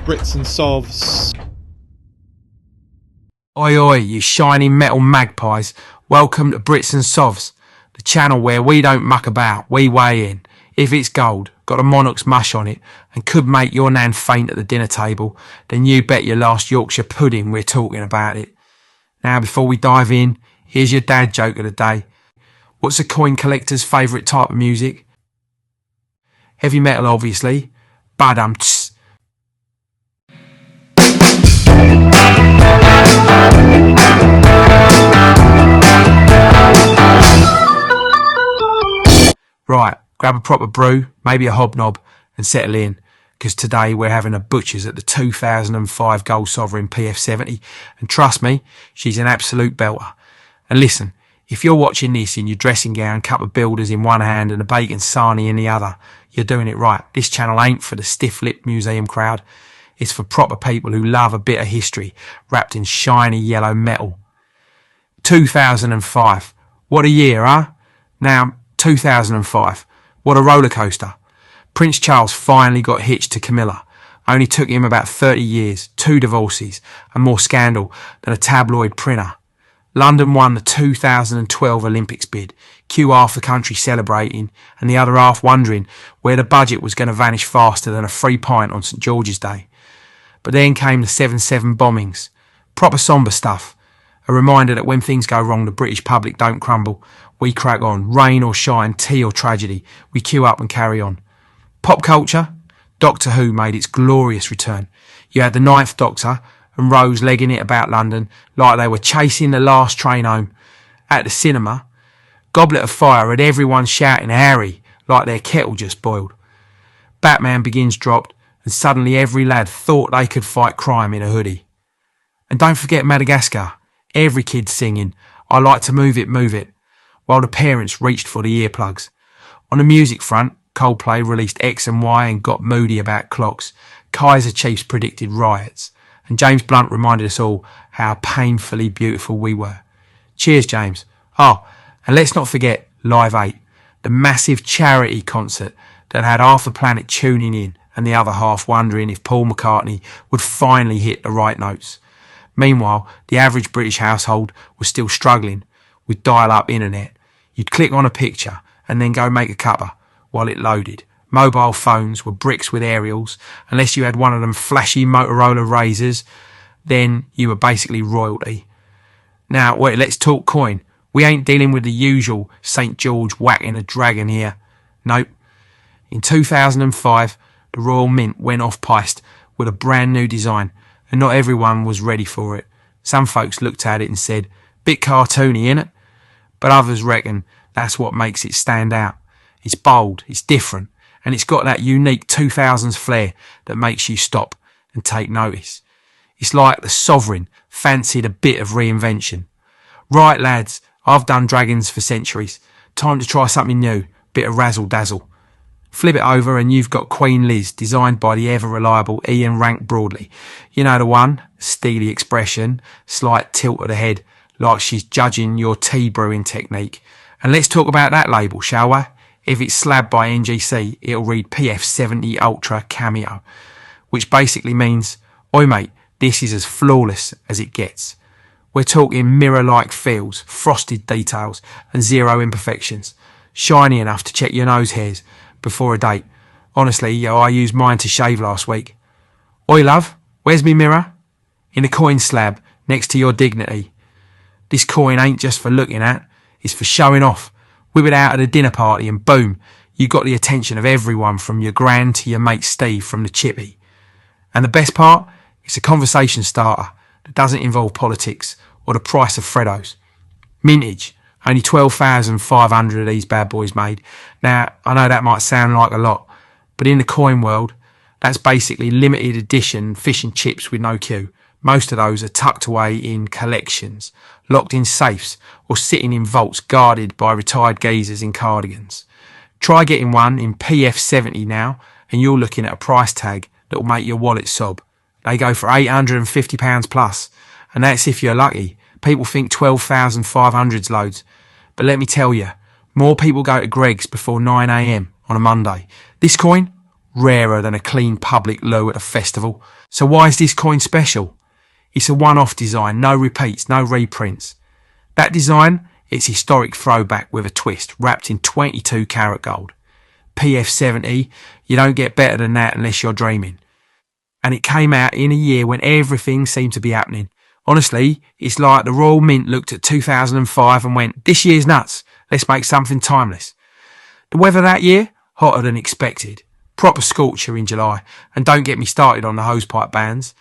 Brits and Sovs. Oi oi, you shiny metal magpies. Welcome to Brits and Sovs, the channel where we don't muck about, we weigh in. If it's gold, got a monarch's mush on it, and could make your nan faint at the dinner table, then you bet your last Yorkshire pudding we're talking about it. Now before we dive in, here's your dad joke of the day. What's a coin collector's favourite type of music? Heavy metal, obviously. Badum-ts. Right, grab a proper brew, maybe a hobnob, and settle in, because today we're having a butcher's at the 2005 Gold Sovereign PF70, and trust me, she's an absolute belter. And listen, if you're watching this in your dressing gown, cup of builders in one hand and a bacon sarnie in the other, you're doing it right. This channel ain't for the stiff-lipped museum crowd. It's for proper people who love a bit of history wrapped in shiny yellow metal. 2005. What a year, huh? Now, 2005. What a roller coaster. Prince Charles finally got hitched to Camilla. Only took him about 30 years, 2 divorces, and more scandal than a tabloid printer. London won the 2012 Olympics bid. Cue half the country celebrating and the other half wondering where the budget was going to vanish faster than a free pint on St George's Day. But then came the 7/7 bombings. Proper sombre stuff. A reminder that when things go wrong, the British public don't crumble. We crack on. Rain or shine, tea or tragedy. We queue up and carry on. Pop culture. Doctor Who made its glorious return. You had the 9th Doctor and Rose legging it about London like they were chasing the last train home. At the cinema, Goblet of Fire had everyone shouting Harry like their kettle just boiled. Batman Begins dropped and suddenly every lad thought they could fight crime in a hoodie. And don't forget Madagascar. Every kid singing, I like to move it, while the parents reached for the earplugs. On the music front, Coldplay released X and Y and got moody about clocks. Kaiser Chiefs predicted riots. And James Blunt reminded us all how painfully beautiful we were. Cheers, James. Oh, and let's not forget Live 8, the massive charity concert that had half the planet tuning in and the other half wondering if Paul McCartney would finally hit the right notes. Meanwhile, the average British household was still struggling with dial-up internet. You'd click on a picture and then go make a cuppa while it loaded. Mobile phones were bricks with aerials. Unless you had one of them flashy Motorola Razors, then you were basically royalty. Now, wait, let's talk coin. We ain't dealing with the usual St George whacking a dragon here. Nope. In 2005, the Royal Mint went off-piste with a brand new design, and not everyone was ready for it. Some folks looked at it and said, bit cartoony, innit? But others reckon that's what makes it stand out. It's bold, it's different, and it's got that unique 2000s flair that makes you stop and take notice. It's like the Sovereign fancied a bit of reinvention. Right, lads, I've done dragons for centuries. Time to try something new, bit of razzle-dazzle. Flip it over and you've got Queen Liz, designed by the ever-reliable Ian Rank Broadley. You know the one, steely expression, slight tilt of the head, like she's judging your tea brewing technique. And let's talk about that label, shall we? If it's slabbed by NGC, it'll read PF70 Ultra Cameo, which basically means, oi mate, this is as flawless as it gets. We're talking mirror-like feels, frosted details, and zero imperfections. Shiny enough to check your nose hairs before a date. Honestly, I used mine to shave last week. Oi love, where's me mirror? In the coin slab, next to your dignity. This coin ain't just for looking at, it's for showing off. Whip it out at a dinner party and boom, you got the attention of everyone from your gran to your mate Steve from the chippy. And the best part, it's a conversation starter that doesn't involve politics or the price of Freddos. Mintage, only 12,500 of these bad boys made. Now, I know that might sound like a lot, but in the coin world, that's basically limited edition fish and chips with no queue. Most of those are tucked away in collections, locked in safes, or sitting in vaults guarded by retired geezers in cardigans. Try getting one in PF70 now, and you're looking at a price tag that will make your wallet sob. They go for £850 plus, and that's if you're lucky. People think 12,500's loads, but let me tell you, more people go to Greg's before 9 AM on a Monday. This coin, rarer than a clean public loo at a festival. So why is this coin special? It's a one-off design, no repeats, no reprints. That design, it's historic throwback with a twist, wrapped in 22 karat gold. PF70, you don't get better than that unless you're dreaming. And it came out in a year when everything seemed to be happening. Honestly, it's like the Royal Mint looked at 2005 and went, this year's nuts, let's make something timeless. The weather that year, hotter than expected. Proper scorcher in July, and don't get me started on the hosepipe bands.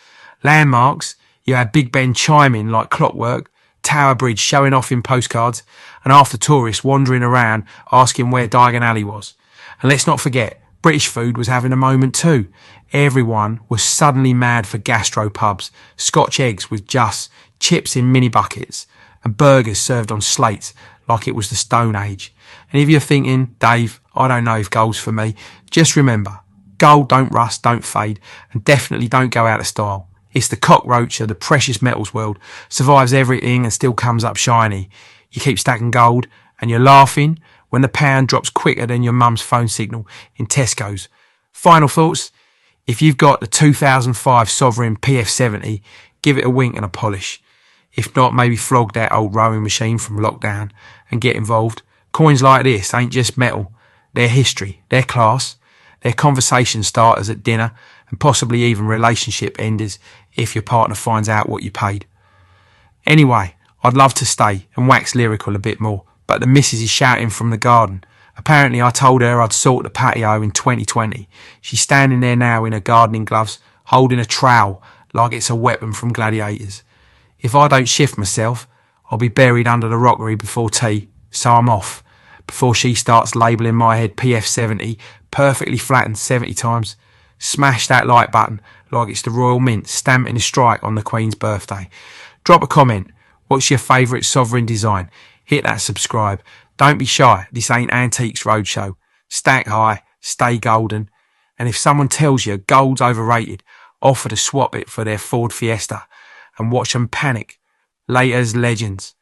Landmarks, you had Big Ben chiming like clockwork, Tower Bridge showing off in postcards, and after tourists wandering around asking where Diagon Alley was. And let's not forget, British food was having a moment too. Everyone was suddenly mad for gastro pubs, Scotch eggs with just, chips in mini buckets, and burgers served on slates like it was the Stone Age. And if you're thinking, Dave, I don't know if gold's for me, just remember, gold don't rust, don't fade, and definitely don't go out of style. It's the cockroach of the precious metals world, survives everything and still comes up shiny. You keep stacking gold, and you're laughing when the pound drops quicker than your mum's phone signal in Tesco's. Final thoughts? If you've got the 2005 Sovereign PF70, give it a wink and a polish. If not, maybe flog that old rowing machine from lockdown and get involved. Coins like this ain't just metal. They're history, they're class, they're conversation starters at dinner, and possibly even relationship enders if your partner finds out what you paid. Anyway, I'd love to stay and wax lyrical a bit more, but the missus is shouting from the garden. Apparently I told her I'd sort the patio in 2020. She's standing there now in her gardening gloves, holding a trowel like it's a weapon from gladiators. If I don't shift myself, I'll be buried under the rockery before tea, so I'm off. Before she starts labelling my head PF70, perfectly flattened 70 times. Smash that like button like it's the Royal Mint stamping a strike on the Queen's birthday. Drop a comment. What's your favourite sovereign design? Hit that subscribe. Don't be shy. This ain't Antiques Roadshow. Stack high, stay golden. And if someone tells you gold's overrated, offer to swap it for their Ford Fiesta and watch them panic. Laters, legends.